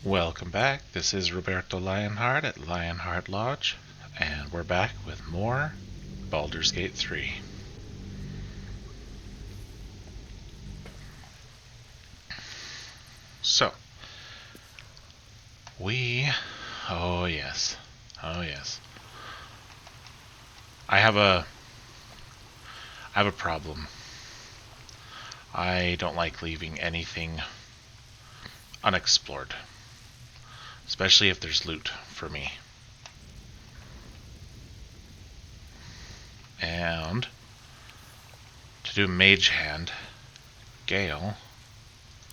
Welcome back. This is Roberto Lionheart at Lionheart Lodge, and we're back with more Baldur's Gate 3. So, oh yes. I have a problem. I don't like leaving anything unexplored, especially if there's loot for me. And to do Mage Hand, Gale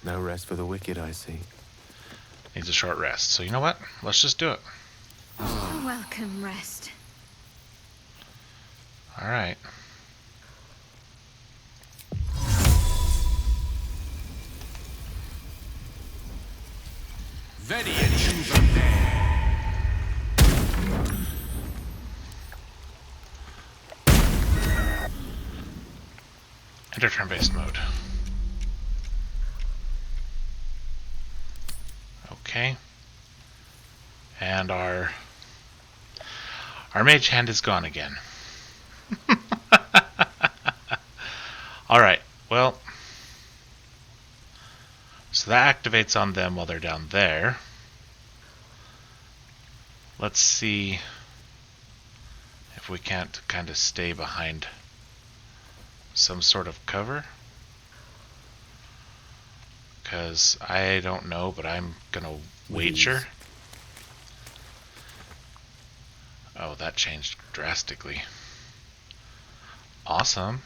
No rest for the wicked, I see. needs a short rest. So you know what? Let's just do it. A welcome rest. Alright. Ready and choose on there. Enter turn-based mode. Okay. And our mage hand is gone again. Alright, well, so that activates on them while they're down there. Let's see if we can't kind of stay behind some sort of cover. Because I don't know, but I'm gonna wager. Oh, that changed drastically. Awesome.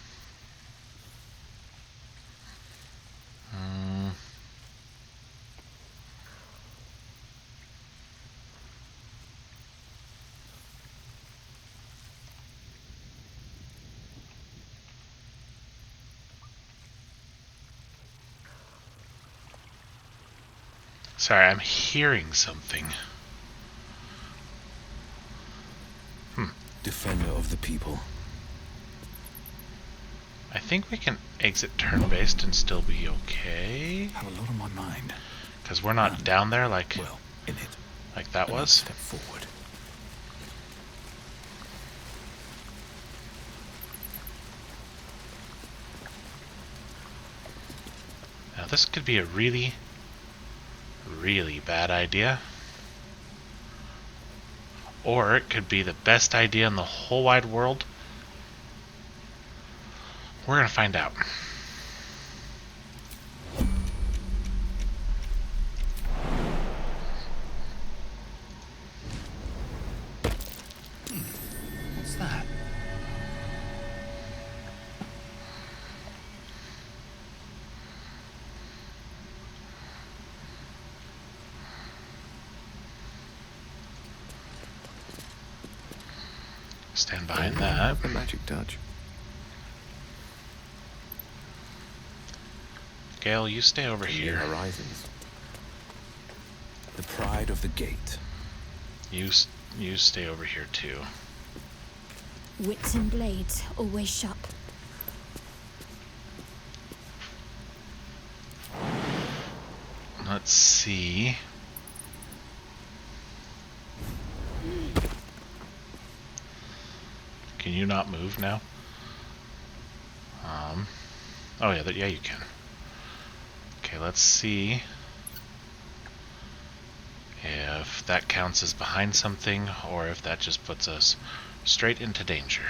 Sorry, I'm hearing something. Defender of the people. I think we can exit turn-based and still be okay. Have a lot on my mind. Because we're not down there like In it. like that was. Step forward. Now this could be a really, really bad idea. Or it could be the best idea in the whole wide world. We're gonna find out. What's that? Stand behind that. The magic touch. Gale, you stay over New here. horizons. The pride of the gate. You stay over here too. Wits and blades always sharp. Let's see. Can you not move now? Oh yeah, yeah you can. Okay, let's see if that counts as behind something or if that just puts us straight into danger.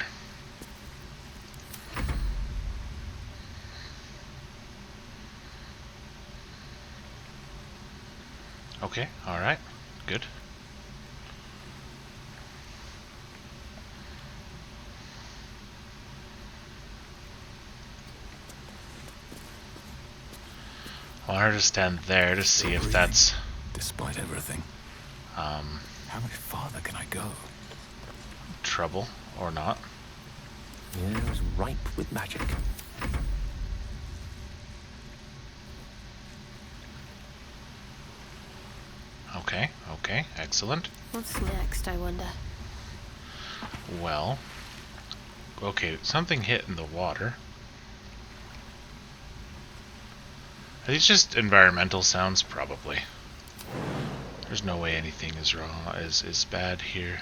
Okay, alright, good. I want her to stand there to see if that's Despite everything. How much farther can I go? trouble or not. Yeah, it was ripe with magic. Okay, excellent. What's next, I wonder? Well, okay, something hit in the water. Are these just environmental sounds? Probably. There's no way anything is wrong, is bad here.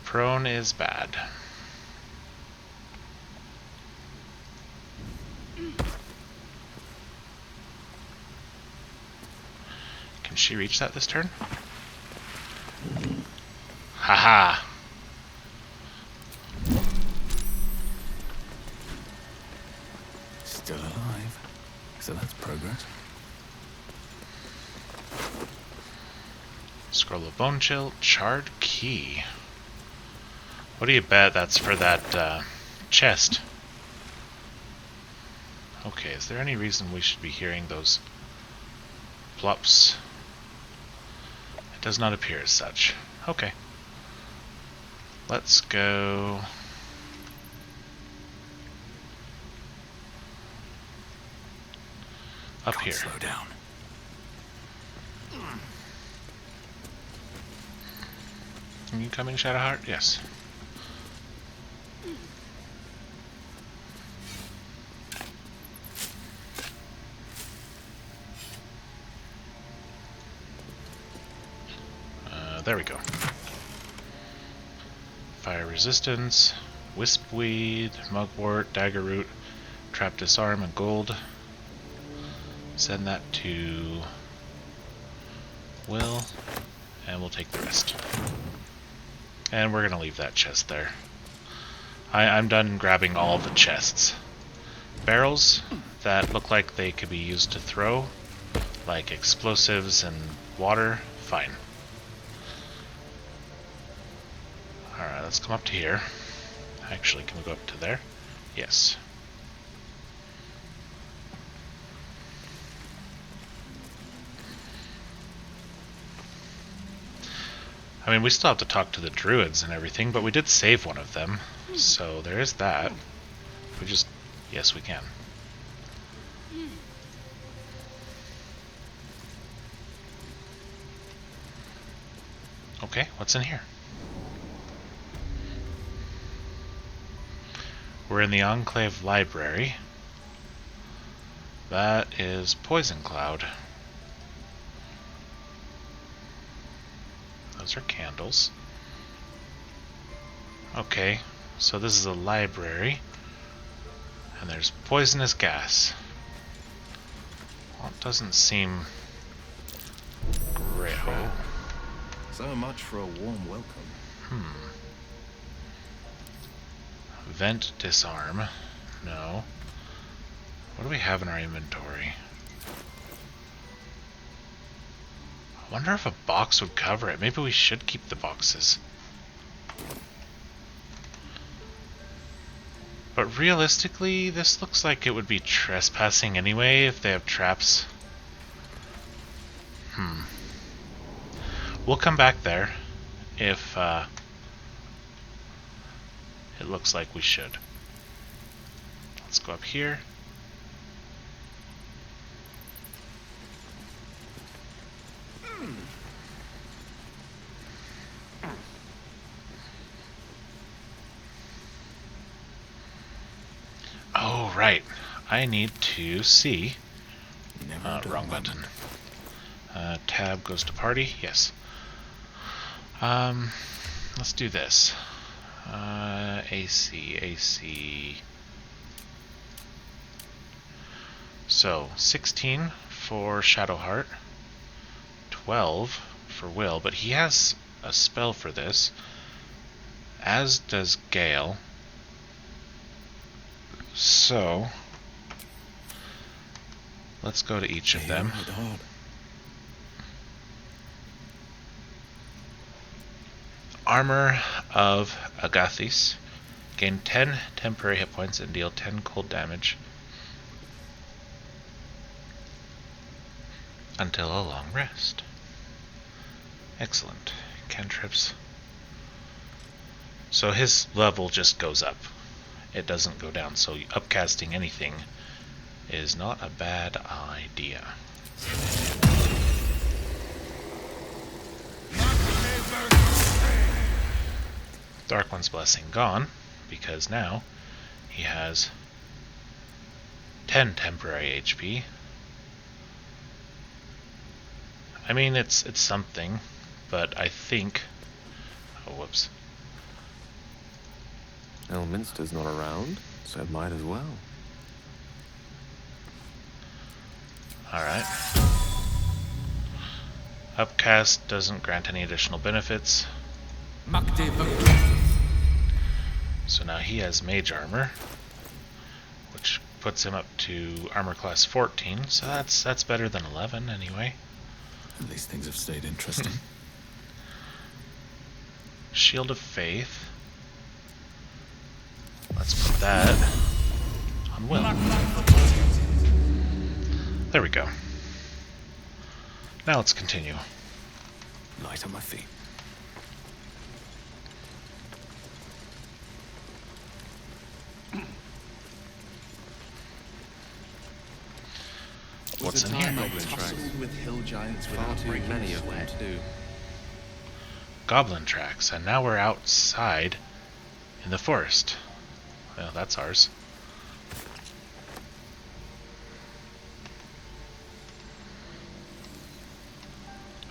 Prone is bad. Can she reach that this turn? Haha! Still alive. So that's progress. Scroll of Bone Chill, Charred Key. What do you bet that's for that chest? Okay, is there any reason we should be hearing those plops? It does not appear as such. Okay. Let's go... up here. Slow down. Are you coming, Shadowheart? Yes. There we go. Fire resistance, wispweed, mugwort, daggerroot, trap disarm, and gold. Send that to Will, and we'll take the rest. And we're gonna leave that chest there. I'm done grabbing all the chests. Barrels that look like they could be used to throw, like explosives and water, fine. Alright, let's come up to here. Actually, can we go up to there? Yes. I mean, we still have to talk to the druids and everything, but we did save one of them. So there is that. We just... yes, we can. Okay, what's in here? We're in the Enclave Library. That is Poison Cloud. Those are candles. Okay, so this is a library. And there's poisonous gas. Well, it doesn't seem great. Oh. So much for a warm welcome. Vent disarm. No. What do we have in our inventory? I wonder if a box would cover it. Maybe we should keep the boxes. But realistically, this looks like it would be trespassing anyway if they have traps. We'll come back there if it looks like we should. Let's go up here. Oh, right. I need to see. Wrong button. Tab goes to party. Yes. Let's do this. AC. So, 16 for Shadowheart. 12 for Will, but he has a spell for this. As does Gale. So, let's go to each of them. Armor of Agathis. Gain 10 temporary hit points and deal 10 cold damage until a long rest. Excellent. Cantrips. So his level just goes up. It doesn't go down, so upcasting anything is not a bad idea. Dark One's Blessing gone, because now he has 10 temporary HP I mean, it's something, but I think... Oh, whoops. Elminster's not around, so might as well. Alright. Upcast doesn't grant any additional benefits. So now he has mage armor, which puts him up to armor class 14, so that's better than 11 anyway. At least things have stayed interesting. Shield of Faith. Let's put that on Will. There we go. Now let's continue. Light on my feet. What's in here? With hill giants Far without too breaking many a of them sweat. to do. Goblin tracks, and now we're outside in the forest. Well, that's ours.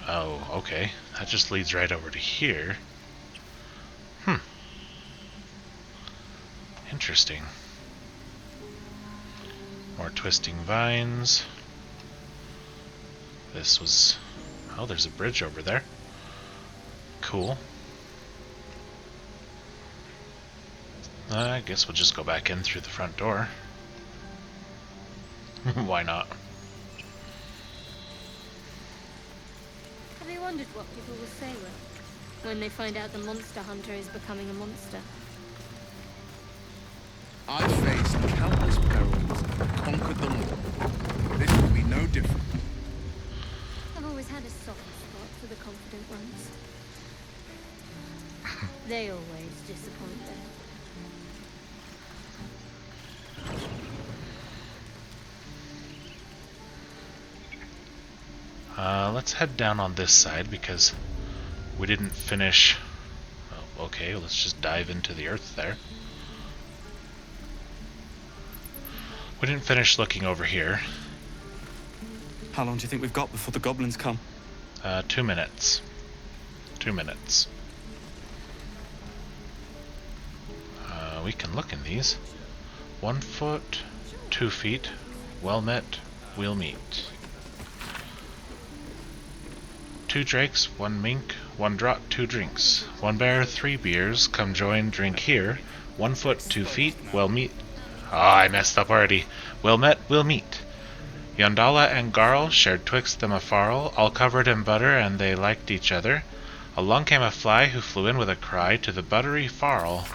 Oh, okay. That just leads right over to here. Interesting. More twisting vines. This was... Oh, there's a bridge over there. Cool. I guess we'll just go back in through the front door. Why not? Have you wondered what people will say when they find out the monster hunter is becoming a monster? I faced countless perils and conquered them all. This will be no different. I've always had a soft spot for the confident ones. They always disappoint though. Let's head down on this side because we didn't finish... Oh, okay, let's just dive into the earth there. We didn't finish looking over here. How long do you think we've got before the goblins come? 2 minutes. 2 minutes. We can look in these. 1 foot, 2 feet, well met, we'll meet. 2 drakes, 1 mink, 1 draught, 2 drinks. 1 bear, 3 beers, come join, drink here. 1 foot, 2 feet, well meet. Ah, I messed up already. Well met, we'll meet. Yondala and Garl shared twixt them a farl, all covered in butter, and they liked each other. Along came a fly who flew in with a cry to the buttery farl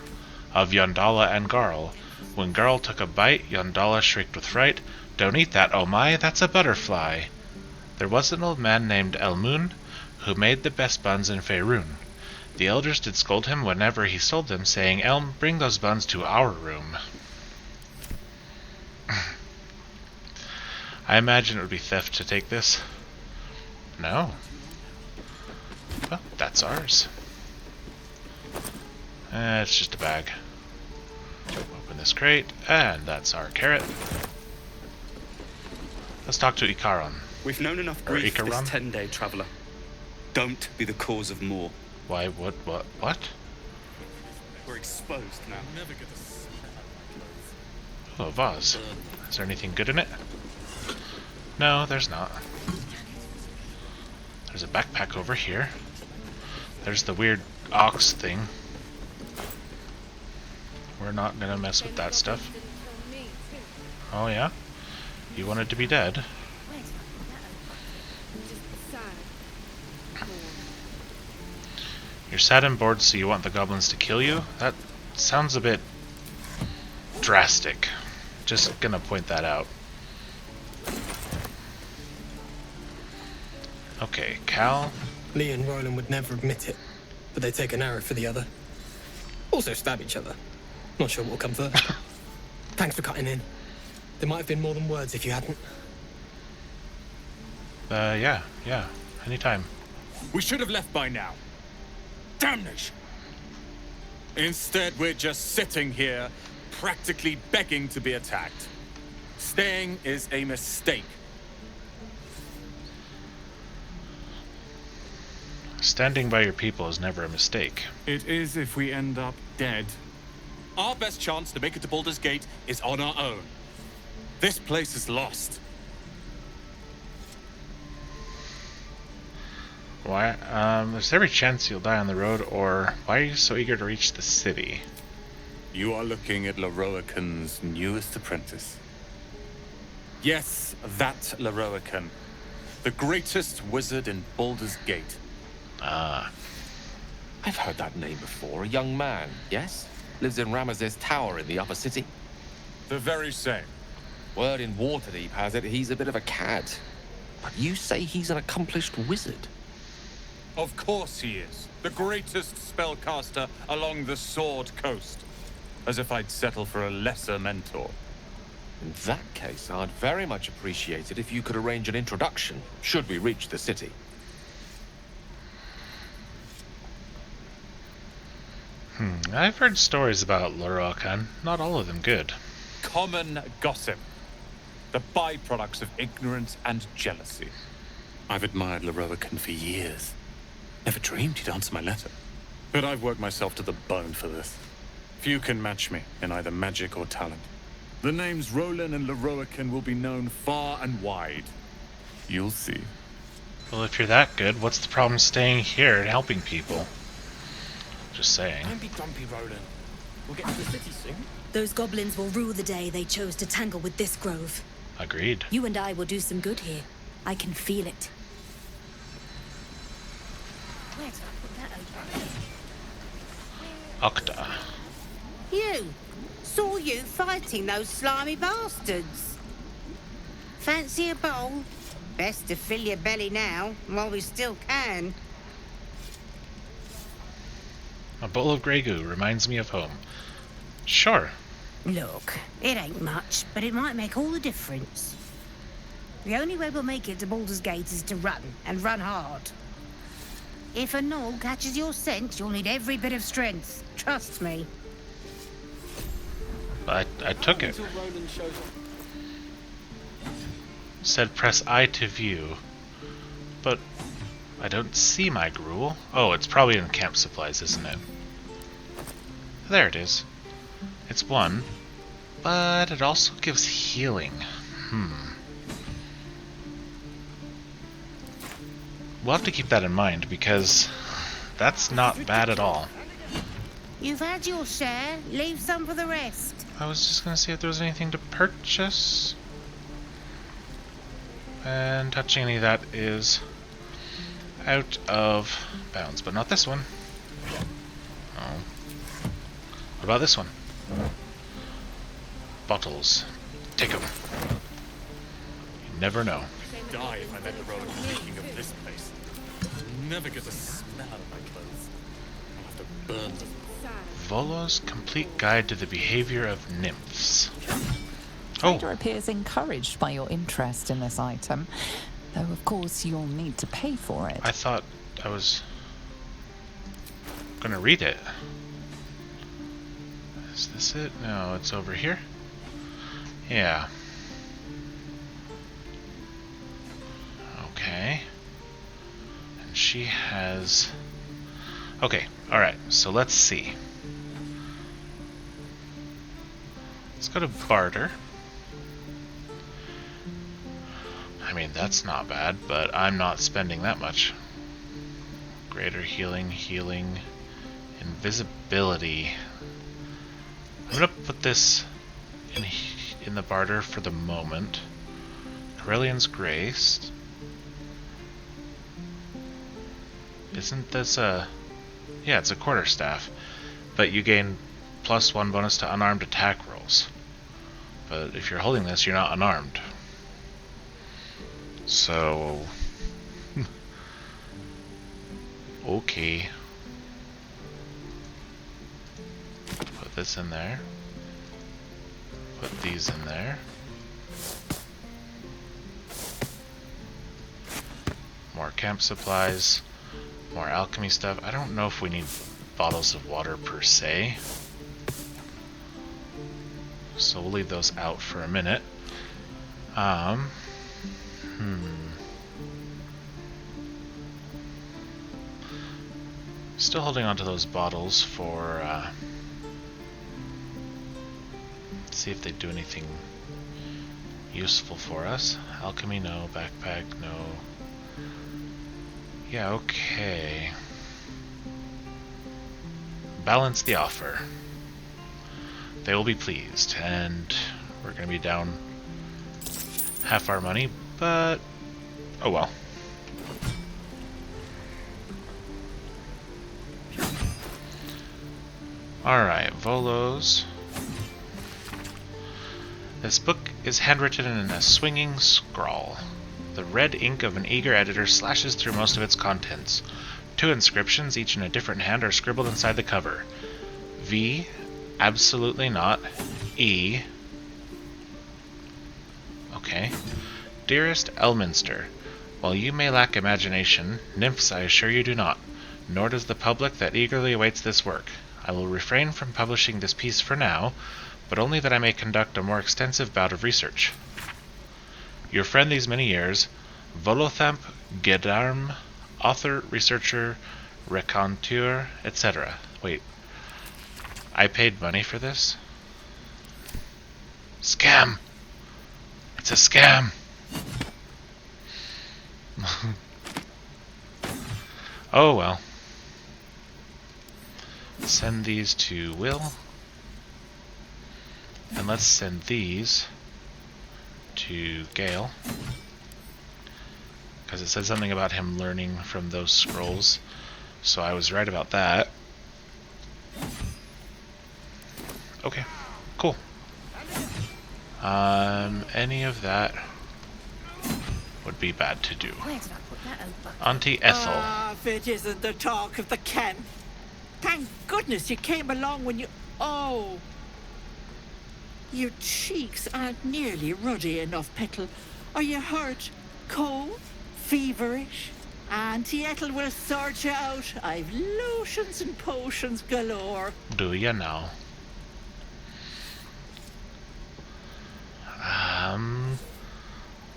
of Yondala and Garl. When Garl took a bite, Yondala shrieked with fright, "Don't eat that, oh my, that's a butterfly!" There was an old man named Elmoon, who made the best buns in Faerun. The elders did scold him whenever he sold them, saying, "Elm, bring those buns to our room." I imagine it would be theft to take this. No. Well, that's ours. It's just a bag. Open this crate, and that's our carrot. Let's talk to Ikaron. We've known enough Or grief this Icaron? 10-day traveller. Don't be the cause of more. Why, what? We're exposed now. Oh, a vase. Is there anything good in it? No, there's not. There's a backpack over here. There's the weird ox thing. We're not gonna mess with that stuff. Oh yeah? You wanted to be dead? You're sad and bored, so you want the goblins to kill you? That sounds a bit drastic. Just gonna point that out. Okay, Cal. Lee and Roland would never admit it, but they take an arrow for the other. Also stab each other. Not sure what will come first. Thanks for cutting in. There might have been more than words if you hadn't. Yeah. Anytime. We should have left by now. Damnation! Instead, we're just sitting here, practically begging to be attacked. Staying is a mistake. Standing by your people is never a mistake. It is if we end up dead. Our best chance to make it to Baldur's Gate is on our own. This place is lost. Why? There's every chance you'll die on the road, or why are you so eager to reach the city? You are looking at Leroican's newest apprentice. Yes, that Leroican. The greatest wizard in Baldur's Gate. Ah. I've heard that name before. A young man, yes? Lives in Ramazes Tower in the upper city. The very same. Word in Waterdeep has it he's a bit of a cad. But you say he's an accomplished wizard. Of course he is. The greatest spellcaster along the Sword Coast. As if I'd settle for a lesser mentor. In that case, I'd very much appreciate it if you could arrange an introduction, should we reach the city. I've heard stories about Leroican. Not all of them good. Common gossip. The byproducts of ignorance and jealousy. I've admired Leroican for years. Never dreamed he'd answer my letter. But I've worked myself to the bone for this. Few can match me in either magic or talent. The names Roland and Leroican will be known far and wide. You'll see. Well, if you're that good, what's the problem staying here and helping people? Just saying. Don't be grumpy, Roland. We'll get to the city soon. Those goblins will rue the day they chose to tangle with this grove. Agreed. You and I will do some good here. I can feel it. Where did I put that over? Octa. You! Saw you fighting those slimy bastards. Fancy a bowl? Best to fill your belly now, while we still can. A bowl of Grey Goo reminds me of home. Sure. Look, it ain't much, but it might make all the difference. The only way we'll make it to Baldur's Gate is to run, and run hard. If a gnoll catches your scent, you'll need every bit of strength. Trust me. I took it. Until Roland shows up. Said press I to view. But I don't see my gruel. Oh, it's probably in camp supplies, isn't it? There it is. It's one. But it also gives healing. We'll have to keep that in mind, because that's not bad at all. You've had your share. Leave some for the rest. I was just gonna see if there was anything to purchase. And touching any of that is out of bounds, but not this one. Oh. What about this one? Bottles. Take them. You never know. Die if I met Leroican thinking of this place. I'll never get the smell out of my clothes. I'll have to burn them. Volo's Complete Guide to the Behavior of Nymphs. Trader appears encouraged by your interest in this item, though of course you'll need to pay for it. I thought I was gonna read it. Is this it? No, it's over here. Yeah. Okay. And she has... Okay, alright, so let's see. Let's go to barter. I mean, that's not bad, but I'm not spending that much. Greater healing, invisibility. I'm gonna put this in the barter for the moment. Corellian's Grace. Isn't this a... Yeah, it's a quarterstaff. But you gain +1 bonus to unarmed attack rolls. But if you're holding this, you're not unarmed. So... okay. Put this in there. Put these in there. More camp supplies. More alchemy stuff. I don't know if we need bottles of water per se. So we'll leave those out for a minute. Still holding on to those bottles for, see if they do anything useful for us. Alchemy, no. Backpack, no. Yeah, okay. Balance the offer. They will be pleased, and we're going to be down half our money, but oh well. Alright, Volos. This book is handwritten in a swinging scrawl. The red ink of an eager editor slashes through most of its contents. 2 inscriptions, each in a different hand, are scribbled inside the cover. V, absolutely not. E, okay. Dearest Elminster, while you may lack imagination, nymphs I assure you do not, nor does the public that eagerly awaits this work. I will refrain from publishing this piece for now, but only that I may conduct a more extensive bout of research. Your friend these many years, Volothamp Gedarm, author, researcher, raconteur, etc. Wait, I paid money for this? Scam! It's a scam! Oh well. Send these to Will. And let's send these to Gale. Because it said something about him learning from those scrolls. So I was right about that. Okay, cool. Any of that would be bad to do. Where did I put that over? Auntie Ethel. Ah, if it isn't the talk of the camp. Thank goodness you came along when you... Oh! Your cheeks aren't nearly ruddy enough, Petal. Are you hurt? Cold? Feverish? Auntie Ethel will sort you out. I've lotions and potions galore. Do you now?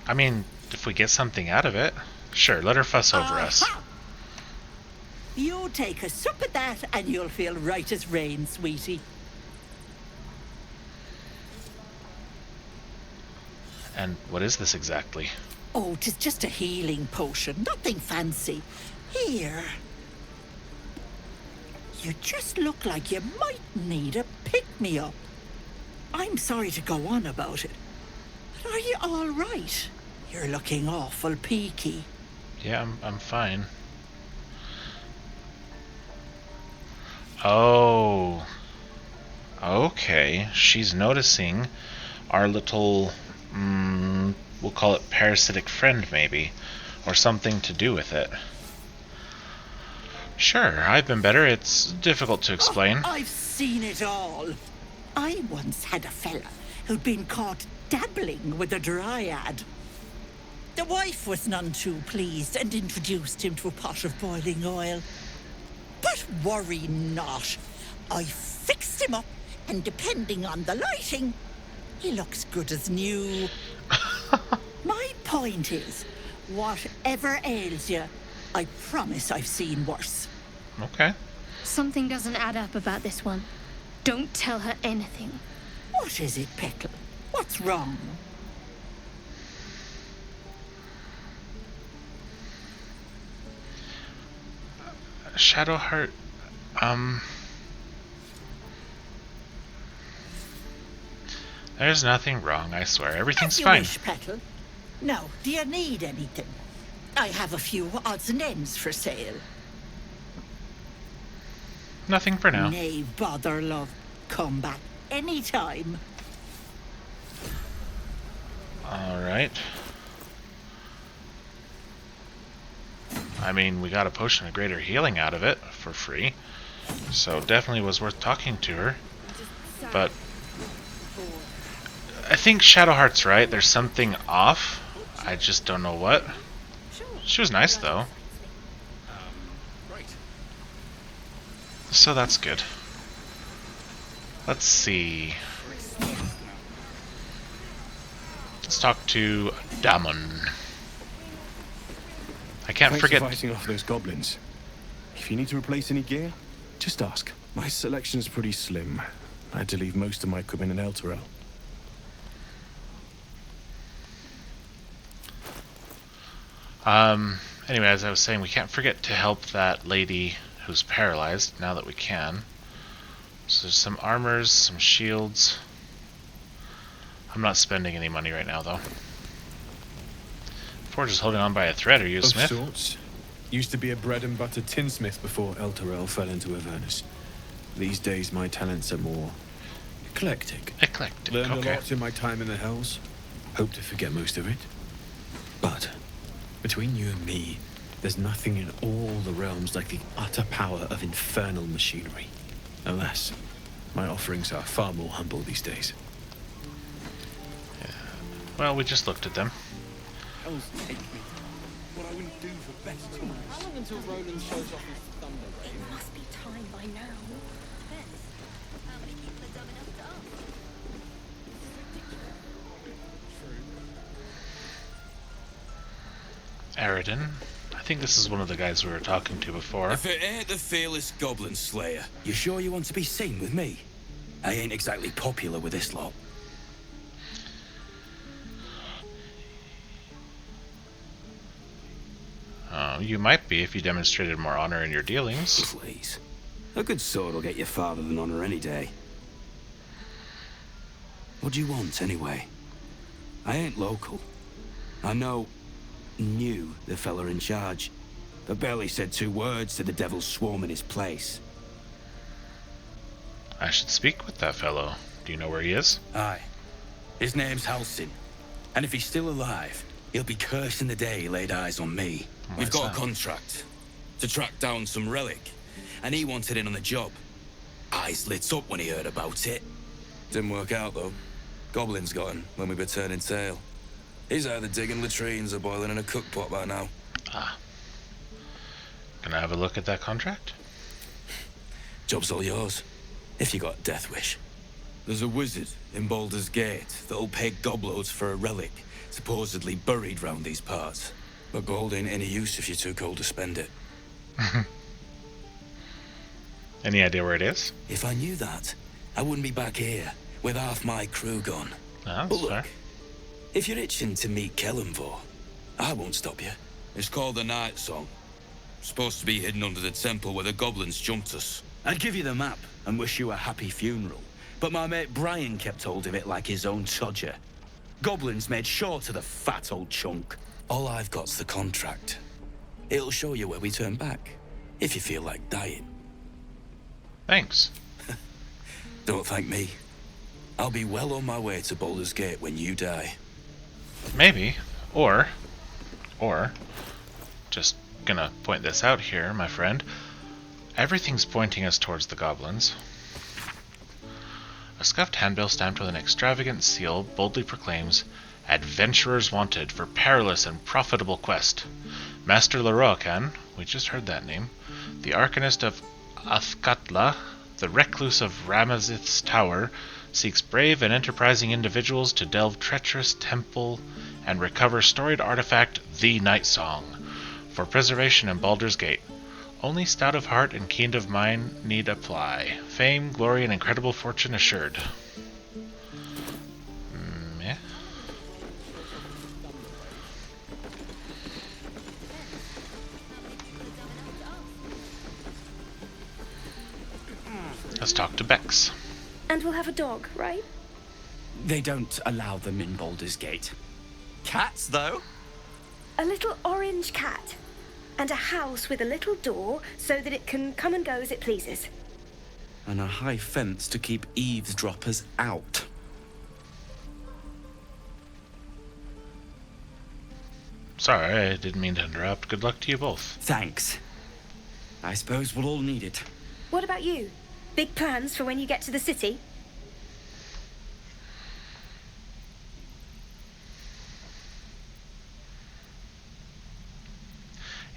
I mean, if we get something out of it, sure, let her fuss over us. You take a sup at that and you'll feel right as rain, sweetie. And what is this exactly? Oh, 'tis just a healing potion, nothing fancy. Here. You just look like you might need a pick-me-up. I'm sorry to go on about it, but are you all right? You're looking awful peaky. Yeah, I'm fine. Oh. Okay, she's noticing our little, we'll call it parasitic friend maybe, or something to do with it. Sure, I've been better. It's difficult to explain. Oh, I've seen it all. I once had a fella who'd been caught dabbling with a dryad. The wife was none too pleased and introduced him to a pot of boiling oil. But worry not. I fixed him up, and depending on the lighting, he looks good as new. My point is, whatever ails you, I promise I've seen worse. Okay. Something doesn't add up about this one. Don't tell her anything. What is it, Petal? What's wrong? Shadowheart, there's nothing wrong, I swear. Everything's As you fine. wish, Petal. Now, do you need anything? I have a few odds and ends for sale. Nothing for now. Nay, bother, love. Come back anytime. Alright. I mean, we got a potion of greater healing out of it for free. So definitely was worth talking to her. But I think Shadowheart's right. There's something off. I just don't know what. She was nice though. So that's good. Let's see. Let's talk to Damon. I can't Thanks forget. for fighting off those goblins. If you need to replace any gear, just ask. My selection's pretty slim. I had to leave most of my equipment in Elturel. Anyway, as I was saying, we can't forget to help that lady who's paralyzed, now that we can. So there's some armors, some shields. I'm not spending any money right now, though. Forge is holding on by a thread. Are you a smith? Of sorts. Used to be a bread-and-butter tinsmith before Elturel fell into Avernus. These days, my talents are more eclectic. Eclectic, Learned okay. a lot in my time in the Hells. Hope to forget most of it. But between you and me, there's nothing in all the realms like the utter power of infernal machinery. Alas, my offerings are far more humble these days. Yeah. Well, we just looked at them. Hells take me. What I wouldn't do for bestials. How long until Roland shows off his thunder wave? It must be time by now. How many people are dumb enough to ask? Aridin. I think this is one of the guys we were talking to before. If it ain't the fearless goblin slayer, you sure you want to be seen with me? I ain't exactly popular with this lot. You might be if you demonstrated more honor in your dealings. Please. A good sword will get you farther than honor any day. What do you want, anyway? I ain't local. I knew the fella in charge, but barely said 2 words to the devil's swarm in his place. I should speak with that fellow. Do you know where he is? Aye. His name's Halsin. And if he's still alive, he'll be cursing the day he laid eyes on me. We've got a contract to track down some relic, and he wanted in on the job. Eyes lit up when he heard about it. Didn't work out, though. Goblins got him when we were turning tail. He's either digging latrines or boiling in a cookpot by now. Ah. Can I have a look at that contract? Job's all yours, if you got a death wish. There's a wizard in Baldur's Gate that'll pay gobloads for a relic supposedly buried round these parts. But gold ain't any use if you're too cold to spend it. Any idea where it is? If I knew that, I wouldn't be back here with half my crew gone. Ah, but that's look, fair. if you're itching to meet Kellenvor, I won't stop you. It's called the Night Song. Supposed to be hidden under the temple where the goblins jumped us. I'd give you the map and wish you a happy funeral, but my mate Brian kept hold of it like his own Todger. Goblins made short of the fat old chunk. All I've got's the contract. It'll show you where we turn back, if you feel like dying. Thanks. Don't thank me. I'll be well on my way to Baldur's Gate when you die. Maybe. Or, just gonna point this out here, my friend. Everything's pointing us towards the goblins. A scuffed handbill stamped with an extravagant seal boldly proclaims, "Adventurers wanted for perilous and profitable quest. Master Leroacan," we just heard that name, "the Arcanist of Athkatla, the recluse of Ramazith's Tower, seeks brave and enterprising individuals to delve treacherous temple and recover storied artifact, the Night Song, for preservation in Baldur's Gate. Only stout of heart and keen of mind need apply. Fame, glory, and incredible fortune assured." Yeah. Let's talk to Bex. And we'll have a dog, right? They don't allow them in Baldur's Gate. Cats, though? A little orange cat. And a house with a little door so that it can come and go as it pleases. And a high fence to keep eavesdroppers out. Sorry, I didn't mean to interrupt. Good luck to you both. Thanks. I suppose we'll all need it. What about you? Big plans for when you get to the city?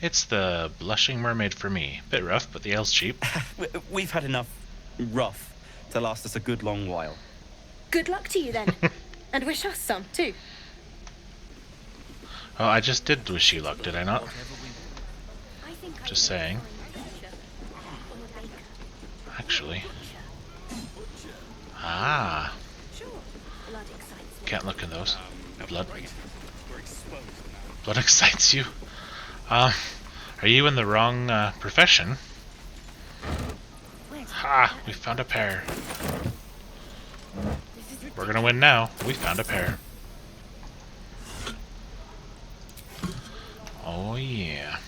It's the blushing mermaid for me. Bit rough, but the ale's cheap. We've had enough rough to last us a good long while. Good luck to you then. And wish us some, too. Oh, I just did wish you luck, did I not? Just saying. actually. Ah. Can't look in those. Blood. Blood excites you. Are you in the wrong profession? Ha! We found a pear. We're gonna win now. We found a pear. Oh yeah.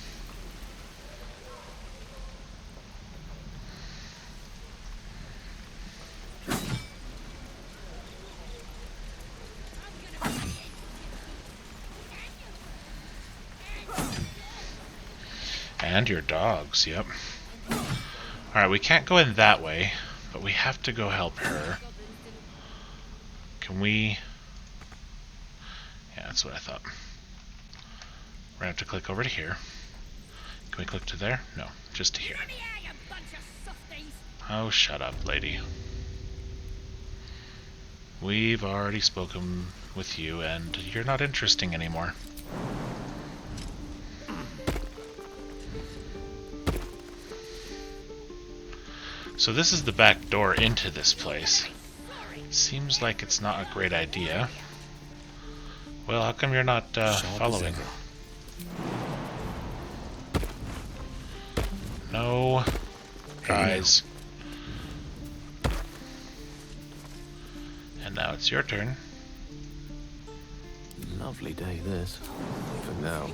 And your dogs, yep. Alright, we can't go in that way, but we have to go help her. Can we... Yeah, that's what I thought. We're gonna have to click over to here. Can we click to there? No, just to here. Oh, shut up, lady. We've already spoken with you, and you're not interesting anymore. So this is the back door into this place. Seems like it's not a great idea. Well, how come you're not following? No. Guys. And now it's your turn. Lovely day, this. For now.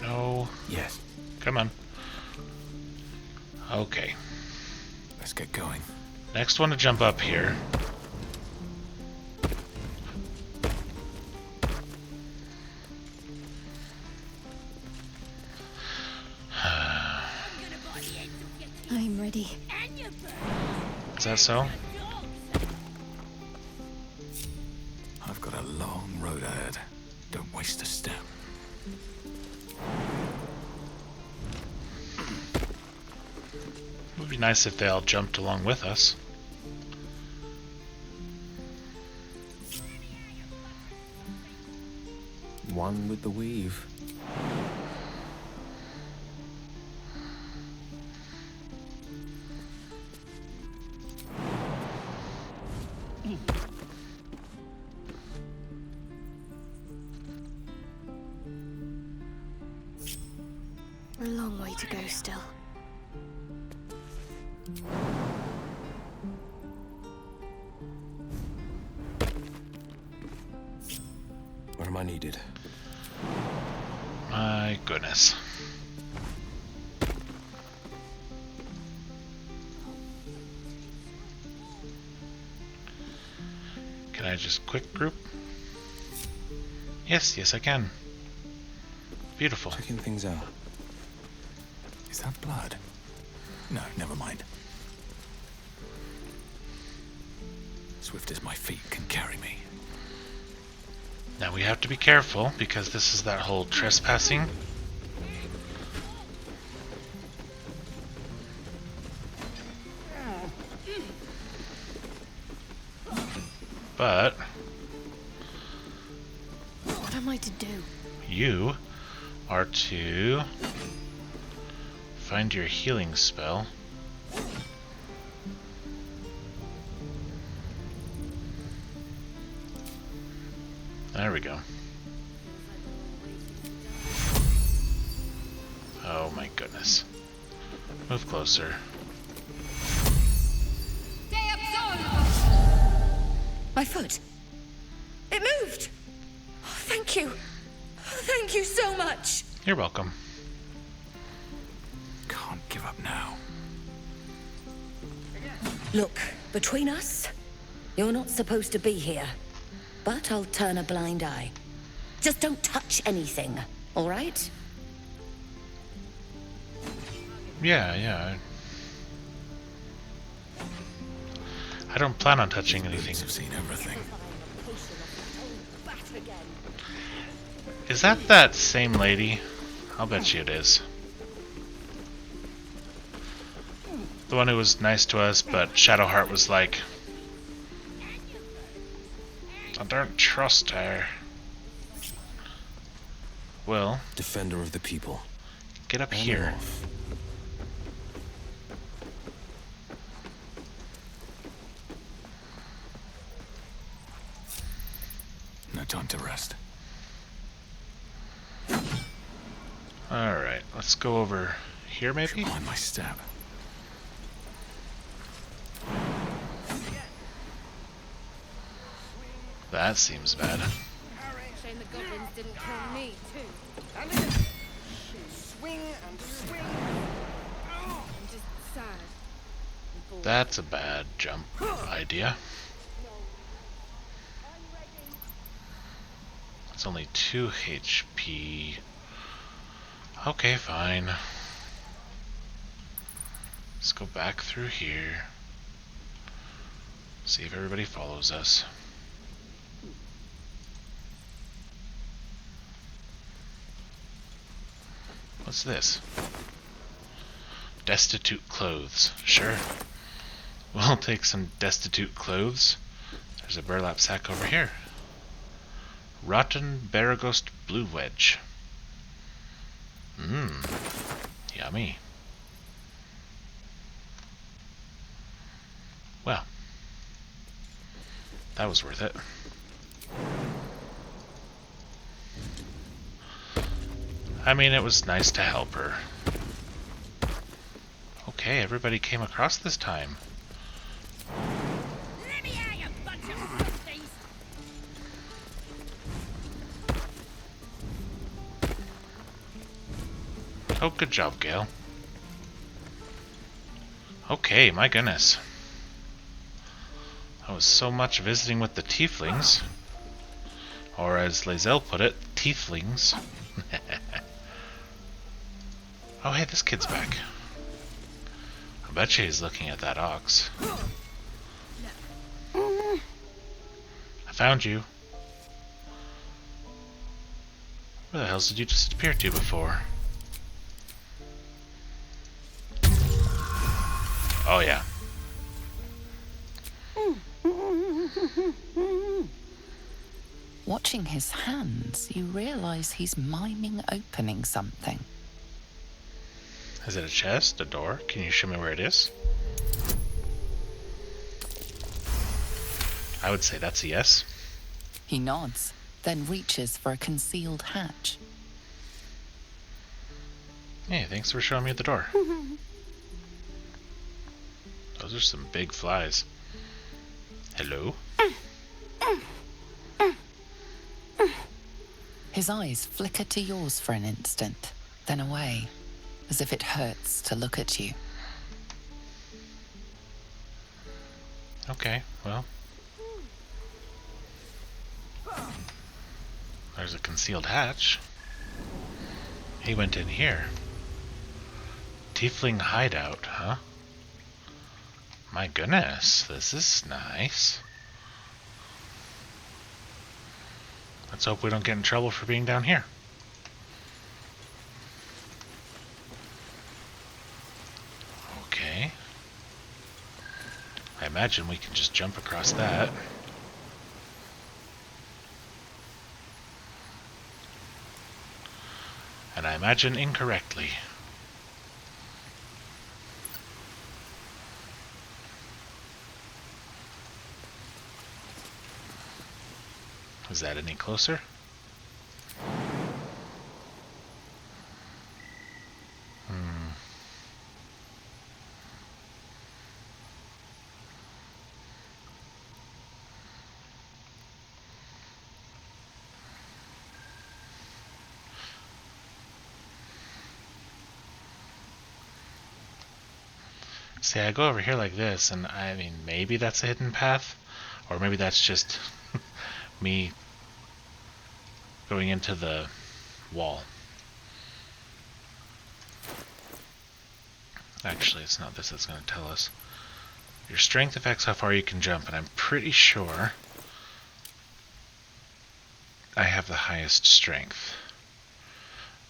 No. Yes. Come on. Okay. Let's get going. Next one to jump up here. I'm ready. Is that so? I've got a long road ahead. Don't waste a step. It would be nice if they all jumped along with us. One with the weave. A long way to go still. Where am I needed? My goodness. Can I just quick group? Yes, I can. Beautiful. Checking things out. Is that blood? No, never mind. Swift as my feet can carry me. Now we have to be careful because this is that whole trespassing. But What am I to do? you are to find your healing spell. There we go. Oh my goodness. Move closer. My foot. It moved. Oh, thank you. Thank you so much. You're welcome. Can't give up now. Look, between us, you're not supposed to be here. But I'll turn a blind eye. Just don't touch anything, all right? Yeah. I don't plan on touching anything. I've seen everything. Is that same lady? I'll bet you it is. The one who was nice to us, but Shadowheart was like, I don't trust her. Well, Defender of the people. get up And here. off. time to rest. Alright, let's go over here maybe? Mind my step. That seems bad. Shame the goblins didn't kill me, too. And again. Swing and swing. I'm just sad. and bored. That's a bad jump idea. It's only 2 HP. Okay, fine. Let's go back through here. See if everybody follows us. What's this? Destitute clothes. Sure. We'll take some destitute clothes. There's a burlap sack over here. Rotten Baragost Blue Wedge. Mmm. Yummy. Well. That was worth it. I mean, it was nice to help her. Okay, everybody came across this time. Let me out, you bunch of softies! Oh, good job, Gale. Okay, my goodness. That was so much visiting with the tieflings. Or as Lae'zel put it, tieflings. Oh, hey, this kid's back. I bet you he's looking at that ox. I found you. Where the hell did you disappear to before? Oh, yeah. Watching his hands, you realize he's miming opening something. Is it a chest? A door? Can you show me where it is? I would say that's a yes. He nods, then reaches for a concealed hatch. Hey, thanks for showing me the door. Those are some big flies. Hello? His eyes flicker to yours for an instant, then away, as if it hurts to look at you. Okay, well. There's a concealed hatch. He went in here. Tiefling hideout, huh? My goodness, this is nice. Let's hope we don't get in trouble for being down here. Okay. I imagine we can just jump across that. And I imagine incorrectly. Is that any closer? See, I go over here like this, and I mean, maybe that's a hidden path, or maybe that's just me going into the wall. Actually, it's not this that's going to tell us. Your strength affects how far you can jump, and I'm pretty sure I have the highest strength.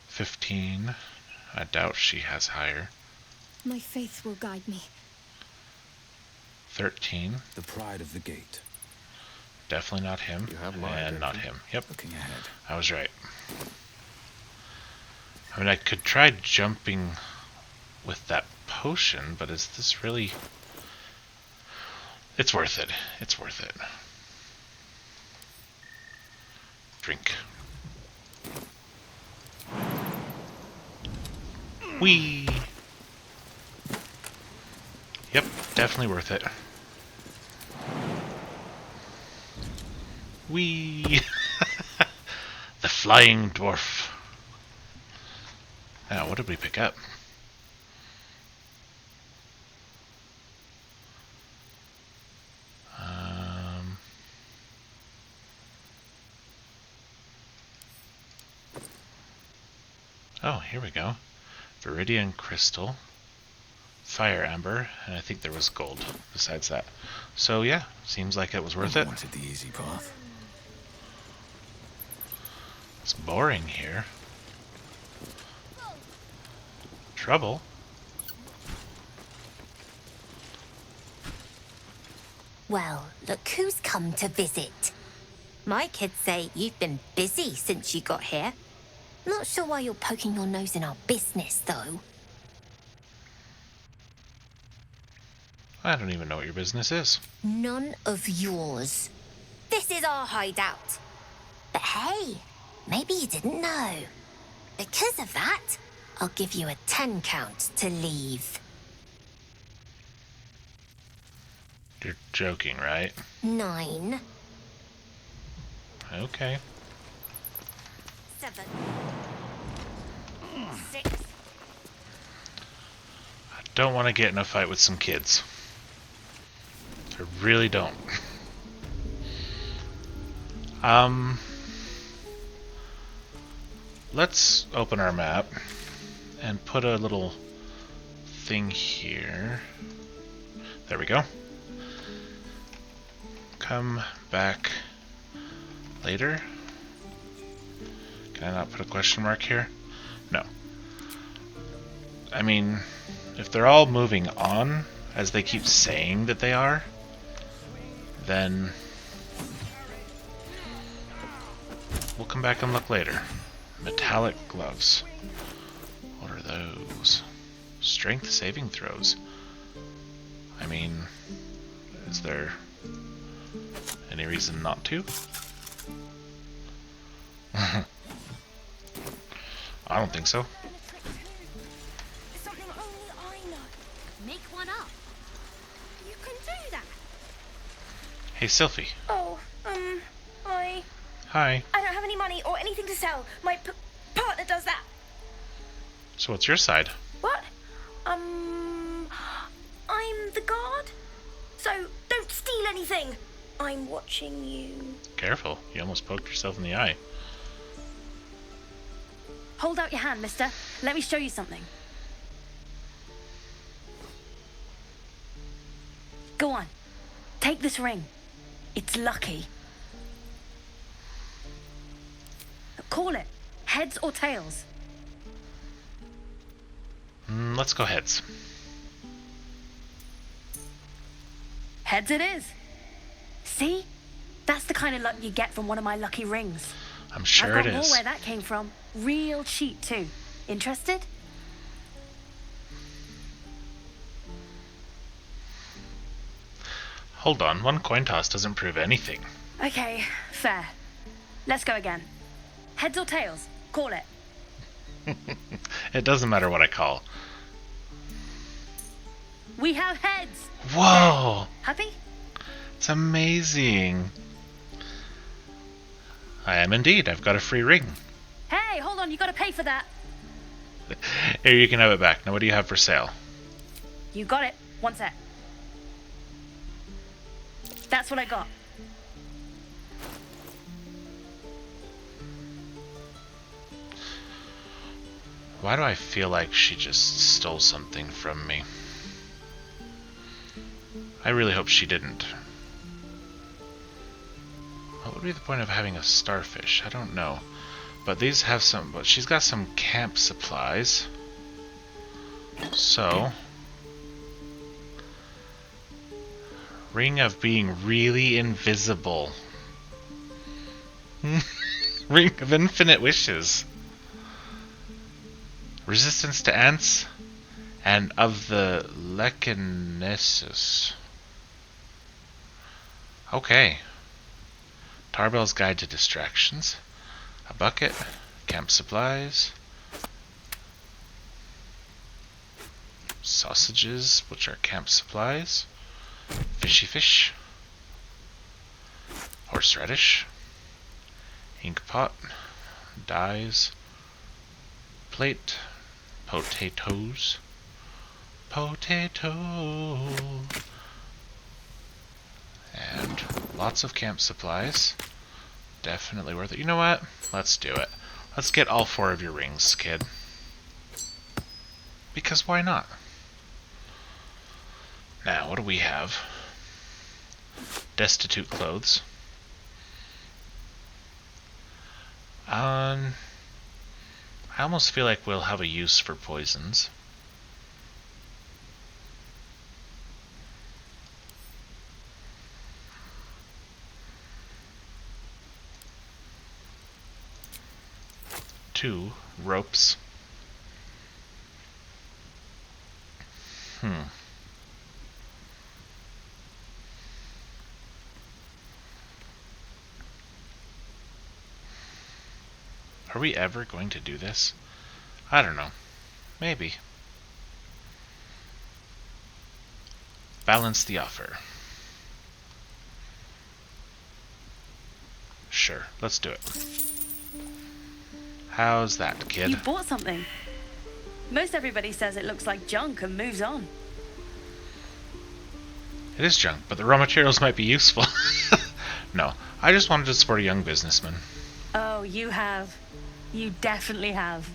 15. I doubt she has higher. My faith will guide me. 13. The pride of the gate. Definitely not him. You have lied, and not don't you? him. Yep. Looking ahead. I was right. I mean, I could try jumping with that potion, but is this really... It's worth it. It's worth it. drink. Whee! Yep, definitely worth it. Whee! The flying dwarf. Now, what did we pick up? Oh, here we go. Viridian crystal, fire amber, and I think there was gold besides that. So yeah, seems like it was worth it. Wanted the easy path. It's boring here. Trouble? Well, look who's come to visit. My kids say you've been busy since you got here. Not sure why you're poking your nose in our business, though. I don't even know what your business is. None of yours. This is our hideout. But hey, maybe you didn't know. Because of that, I'll give you a 10 count to leave. You're joking, right? 9. Okay. 7. 6. I don't want to get in a fight with some kids. I really don't. Let's open our map and put a little thing here. There we go. Come back later. Can I not put a question mark here? No. I mean, if they're all moving on, as they keep saying that they are, then we'll come back and look later. Metallic gloves. What are those? Strength saving throws. I mean, is there any reason not to? I don't think so. Something only I know. Make one up. You can do that. Hey, Sylphie. Oh, Hi. I don't have any money or anything to sell. My partner does that. So what's your side? What? I'm the guard. So don't steal anything. I'm watching you. Careful, you almost poked yourself in the eye. Hold out your hand, mister. Let me show you something. Go on. Take this ring. It's lucky. Call it. Heads or tails? Let's go heads. Heads it is. See? That's the kind of luck you get from one of my lucky rings. I'm sure I've it got more is. where that came from. Real cheap, too. Interested? Hold on, one coin toss doesn't prove anything. Okay, fair. Let's go again. Heads or tails? Call it. It doesn't matter what I call. We have heads. Whoa! Happy? It's amazing. I am indeed. I've got a free ring. Hey, hold on. You gotta pay for that. Here, you can have it back. Now, what do you have for sale? You got it. One sec. That's what I got. Why do I feel like she just stole something from me? I really hope she didn't. What would be the point of having a starfish? I don't know. But these have some... But she's got some camp supplies. So... Ring of being really invisible. Ring of infinite wishes. Resistance to ants, and of the Lechinesis. Okay. Tarbell's Guide to Distractions. A bucket, camp supplies, sausages, which are camp supplies, fishy fish, horseradish, ink pot, dyes, plate, potatoes, and lots of camp supplies. Definitely worth it. You know what? Let's do it. Let's get all 4 of your rings, kid. Because why not? Now, what do we have? Destitute clothes. I almost feel like we'll have a use for poisons. Two ropes. Are we ever going to do this? I don't know. Maybe. Balance the offer. Sure, let's do it. How's that, kid? You bought something. Most everybody says it looks like junk and moves on. It is junk, but the raw materials might be useful. No, I just wanted to support a young businessman. Oh, you have. You definitely have.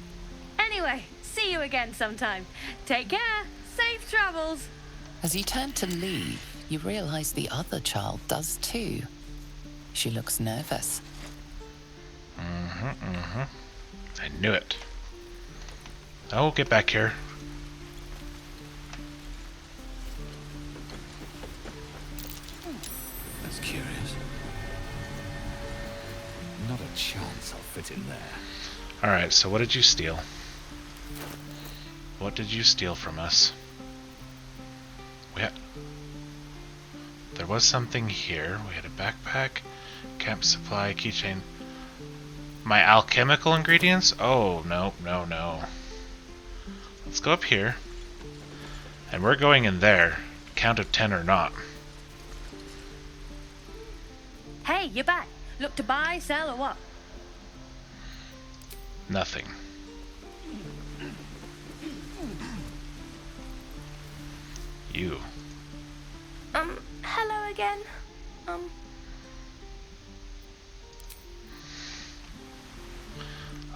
Anyway, see you again sometime. Take care. Safe travels. As you turn to leave, you realize the other child does too. She looks nervous. I knew it. Oh, get back here. That's curious. Not a chance I'll fit in there. Alright, so what did you steal? What did you steal from us? There was something here. We had a backpack, camp supply, keychain. My alchemical ingredients? Oh, no. Let's go up here. And we're going in there. Count of 10 or not. Hey, you're back. Look to buy, sell, or what? Nothing. You. Hello again.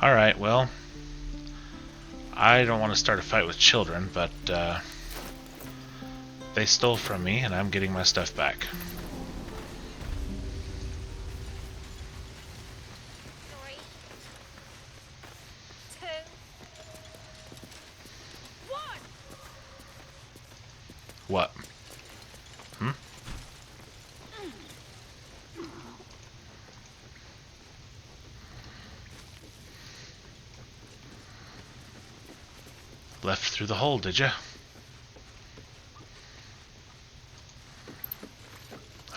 Alright, well, I don't want to start a fight with children, but they stole from me and I'm getting my stuff back. What? Left through the hole, did ya?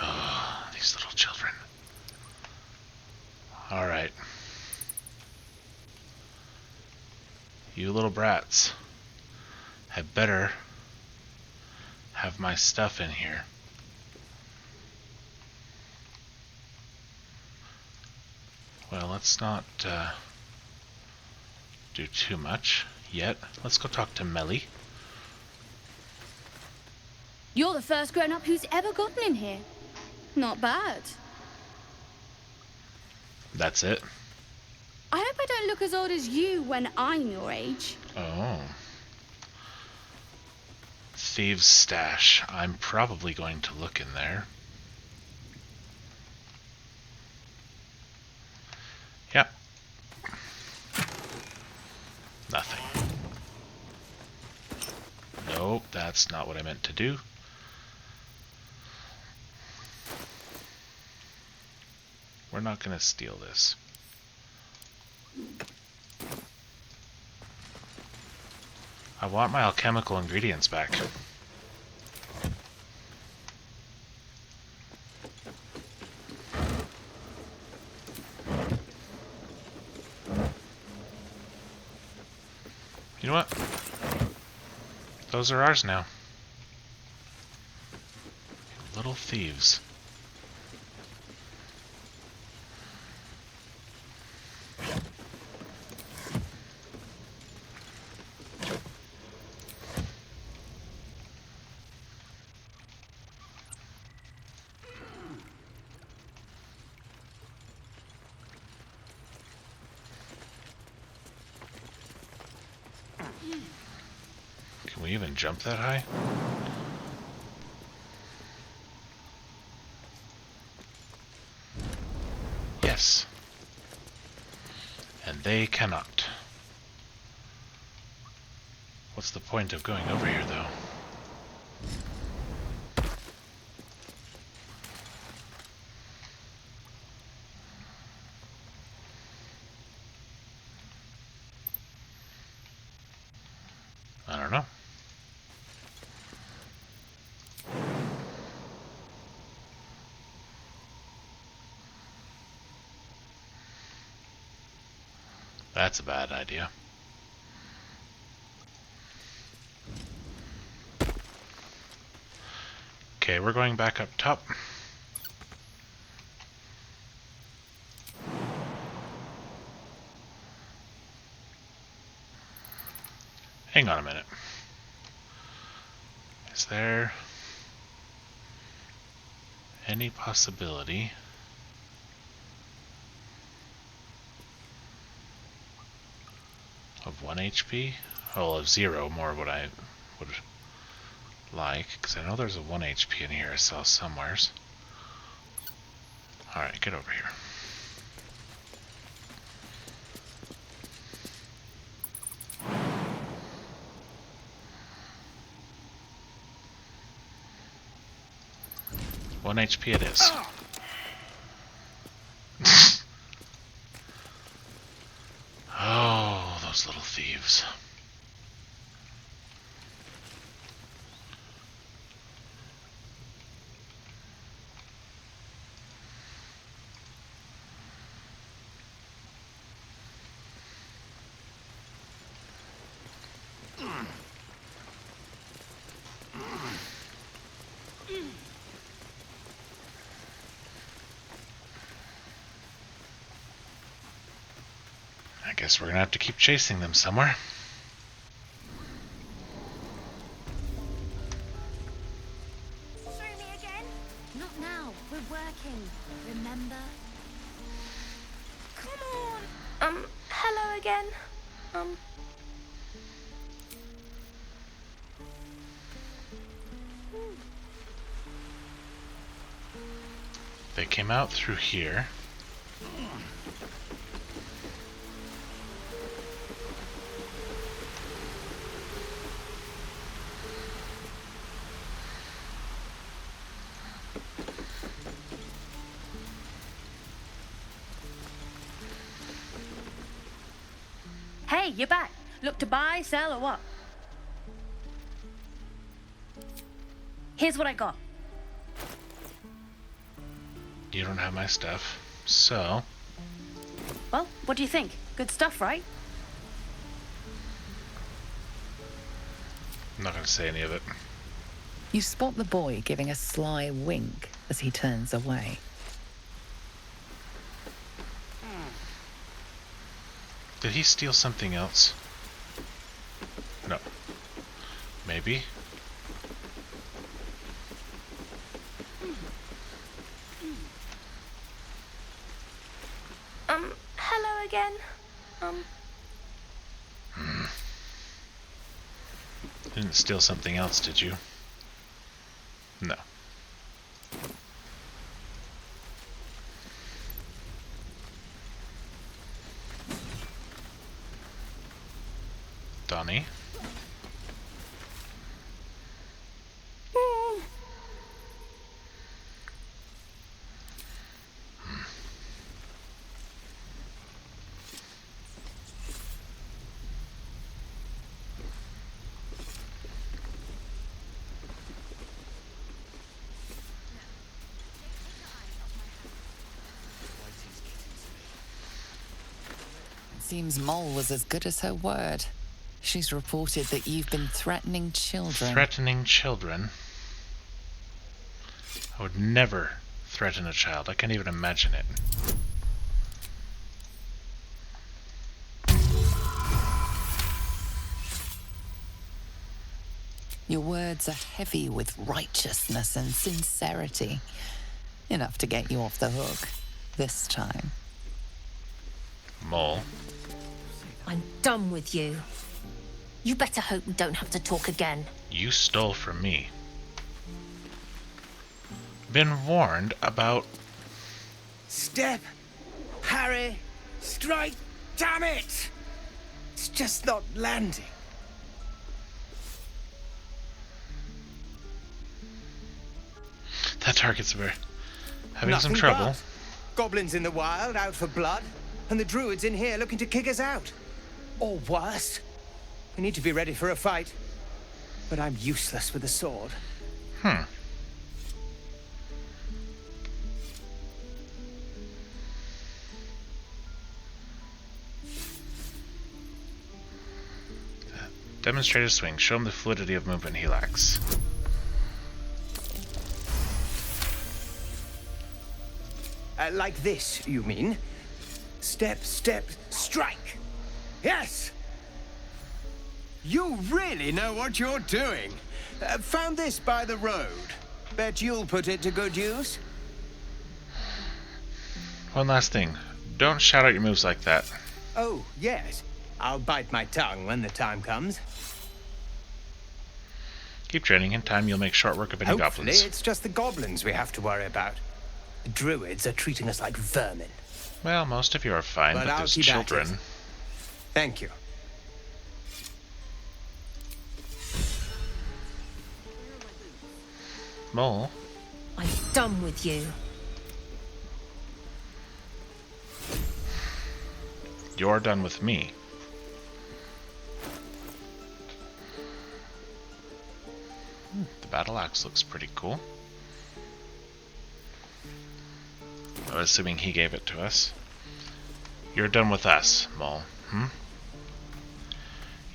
Oh, these little children. Alright. You little brats had better have my stuff in here. Well, let's not do too much yet. Let's go talk to Melly. You're the first grown-up who's ever gotten in here. Not bad. That's it? I hope I don't look as old as you when I'm your age. Oh. Thieves' stash. I'm probably going to look in there. Yep. Nothing. Nope, that's not what I meant to do. We're not going to steal this. I want my alchemical ingredients back. You know what? Those are ours now. Little thieves. Can we even jump that high? Yes. And they cannot. What's the point of going over here, though? I don't know. That's a bad idea. Okay, we're going back up top. Hang on a minute. Is there any possibility of 1 HP? Oh, of 0, more what I would like, because I know there's a 1 HP in here I saw somewheres. Alright, get over here. One HP it is. Oh, those little thieves. I guess we're gonna have to keep chasing them somewhere. Show me again? Not now. We're working. Remember? Come on. Hello again. They came out through here. Hey, you're back. Look to buy, sell, or what? Here's what I got. You don't have my stuff, so... Well, what do you think? Good stuff, right? I'm not gonna say any of it. You spot the boy giving a sly wink as he turns away. Did he steal something else? No. Maybe? Hello again. Didn't steal something else, did you? No. Donnie? Seems Mole was as good as her word. She's reported that you've been threatening children. Threatening children? I would never threaten a child. I can't even imagine it. Your words are heavy with righteousness and sincerity. Enough to get you off the hook. This time. Mole. I'm done with you. You better hope we don't have to talk again. You stole from me. Been warned about... Step, Harry, strike, damn it! It's just not landing. That target's having Nothing some trouble. but goblins in the wild, out for blood, and the druids in here looking to kick us out. Or worse. We need to be ready for a fight. But I'm useless with a sword. Demonstrate a swing. Show him the fluidity of movement he lacks. Like this, you mean? Step, step, strike. Yes! You really know what you're doing. Found this by the road. Bet you'll put it to good use. One last thing. Don't shout out your moves like that. Oh, yes. I'll bite my tongue when the time comes. Keep training. In time, you'll make short work of any Hopefully, goblins. it's just the goblins we have to worry about. The druids are treating us like vermin. Well, most of you are fine, but I'll there's keep at children. it. Thank you. Mole. I'm done with you. You're done with me. The battle axe looks pretty cool. I'm assuming he gave it to us. You're done with us, Mole.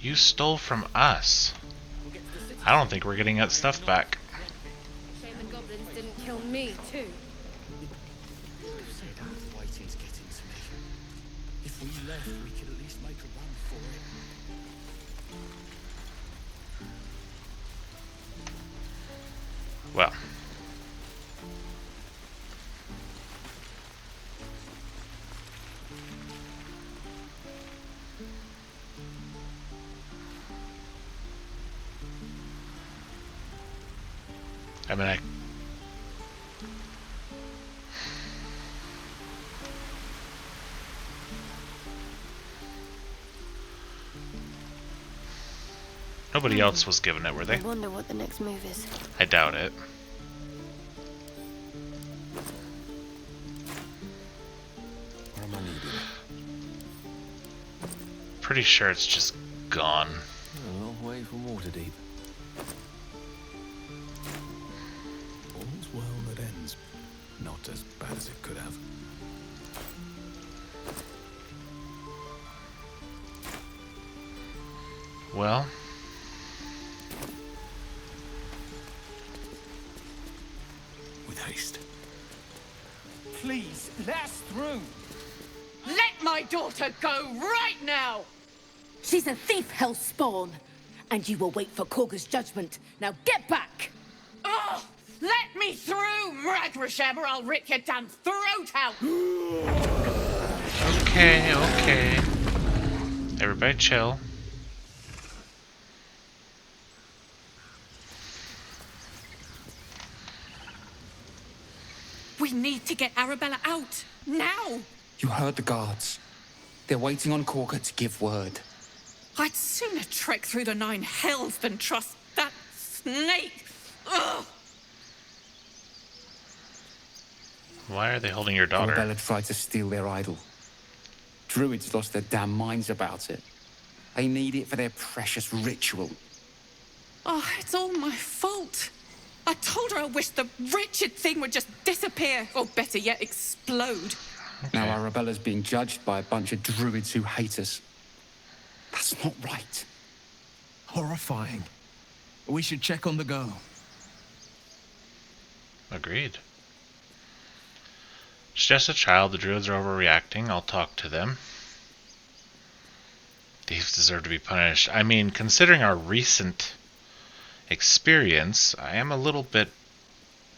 You stole from us. I don't think we're getting that stuff back. Shame the goblins didn't kill me, too. If we left, we could at least make a run for it. Well. I mean, nobody else was given it, were they? I wonder what the next move is. I doubt it. Where am I needed? Pretty sure it's just gone. A long way from Waterdeep. All's well that ends. Not as bad as it could have. Well, with haste. Please, let us through. Let my daughter go right now! She's a thief, hellspawn. And you will wait for Korga's judgment. Now get back! Oh, let me through, Mragrasham, or I'll rip your damn throat out! okay, okay. Everybody chill. We need to get Arabella out, now! You heard the guards. They're waiting on Korga to give word. I'd sooner trek through the 9 hells than trust that snake! Ugh! Why are they holding your daughter? Arabella tried to steal their idol. Druids lost their damn minds about it. They need it for their precious ritual. Oh, it's all my fault. I told her I wished the wretched thing would just disappear, or better yet, explode. Now Arabella's being judged by a bunch of druids who hate us. That's not right. Horrifying. We should check on the girl. Agreed. She's just a child. The druids are overreacting. I'll talk to them. Thieves deserve to be punished. I mean, considering our recent experience, I am a little bit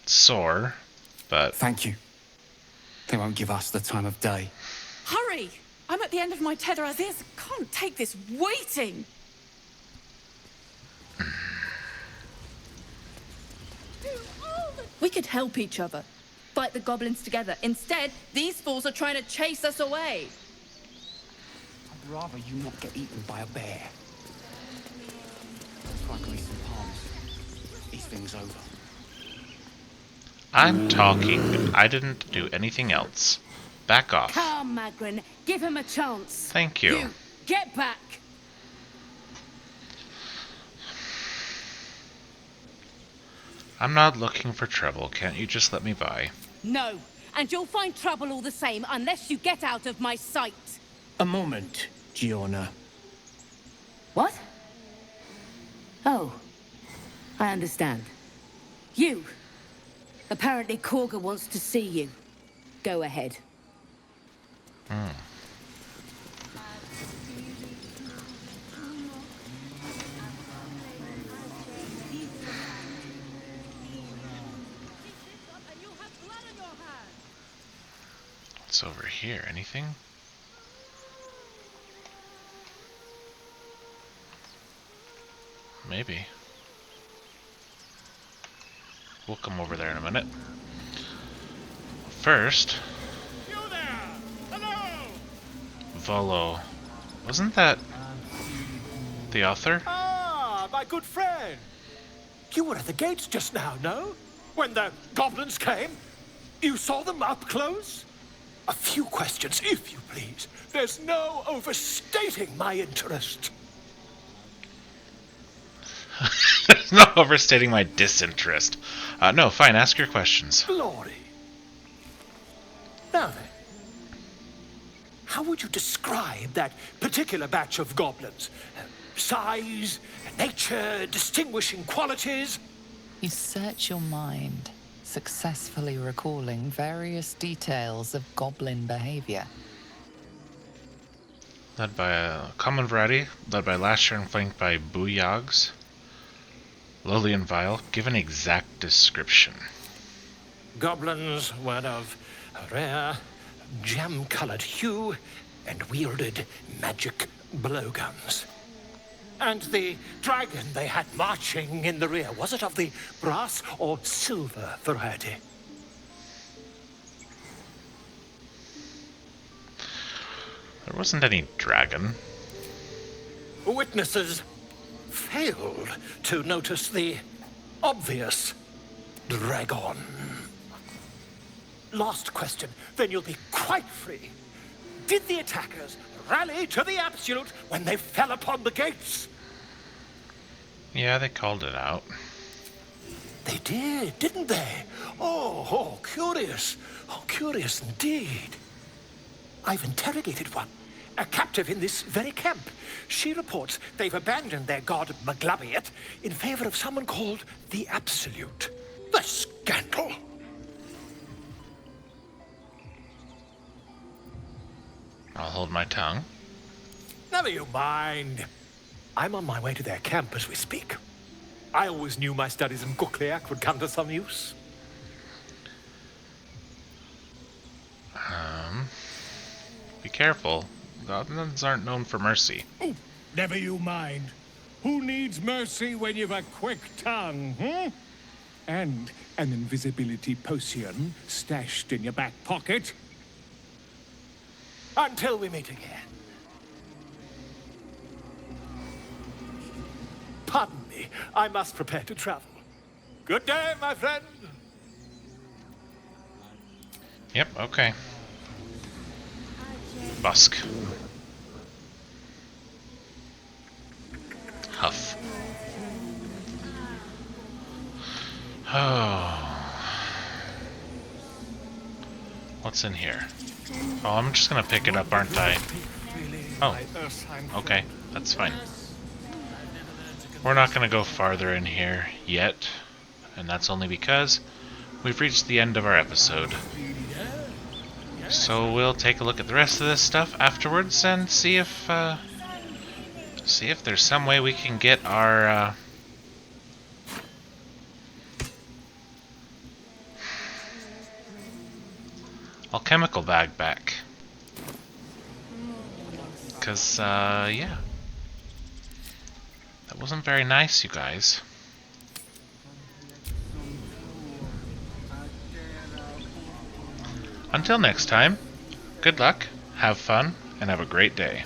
sore, but... Thank you. They won't give us the time of day. Hurry! I'm at the end of my tether as is. Can't take this waiting. We could help each other. Fight the goblins together. Instead, these fools are trying to chase us away. I'd rather you not get eaten by a bear. Try grease some palms. These things over. I'm talking. I didn't do anything else. Back off. Come, Magrin. Give him a chance. Thank you. You, get back. I'm not looking for trouble. Can't you just let me by? No, and you'll find trouble all the same unless you get out of my sight. A moment, Giorna. What? Oh, I understand. You. Apparently Korga wants to see you. Go ahead. What's over here? Anything? Maybe. We'll come over there in a minute. First... Volo. Wasn't that the author? Ah, my good friend. You were at the gates just now, no? When the goblins came? You saw them up close? A few questions, if you please. There's no overstating my interest. There's no overstating my disinterest. No, fine, ask your questions. Glory. Now then, how would you describe that particular batch of goblins? Size, nature, distinguishing qualities? You search your mind, successfully recalling various details of goblin behavior. Led by a common variety, led by Lasher and flanked by Booyags. Lowly and vile, give an exact description. Goblins were of a rare, jam-colored hue and wielded magic blowguns. And the dragon they had marching in the rear, was it of the brass or silver variety? There wasn't any dragon. Witnesses failed to notice the obvious dragon. Last question, then you'll be quite free. Did the attackers rally to the absolute when they fell upon the gates? Yeah, they called it out. They did, didn't they? Oh, curious. Oh, curious indeed. I've interrogated one, a captive in this very camp. She reports they've abandoned their god Maglubbiet in favor of someone called the Absolute. The scandal! I'll hold my tongue. Never you mind. I'm on my way to their camp as we speak. I always knew my studies in Gukliak would come to some use. Be careful. Goblins aren't known for mercy. Oh, Never you mind. Who needs mercy when you've a quick tongue, And an invisibility potion stashed in your back pocket? Until we meet again. Pardon me, I must prepare to travel. Good day, my friend. Yep, okay. Busk. Huff. Oh. What's in here? Oh, I'm just gonna pick it up, aren't I? Oh. Okay, that's fine. We're not going to go farther in here yet, and that's only because we've reached the end of our episode. So we'll take a look at the rest of this stuff afterwards and see if there's some way we can get our alchemical bag back. Because, yeah. That wasn't very nice, you guys. Until next time, good luck, have fun, and have a great day.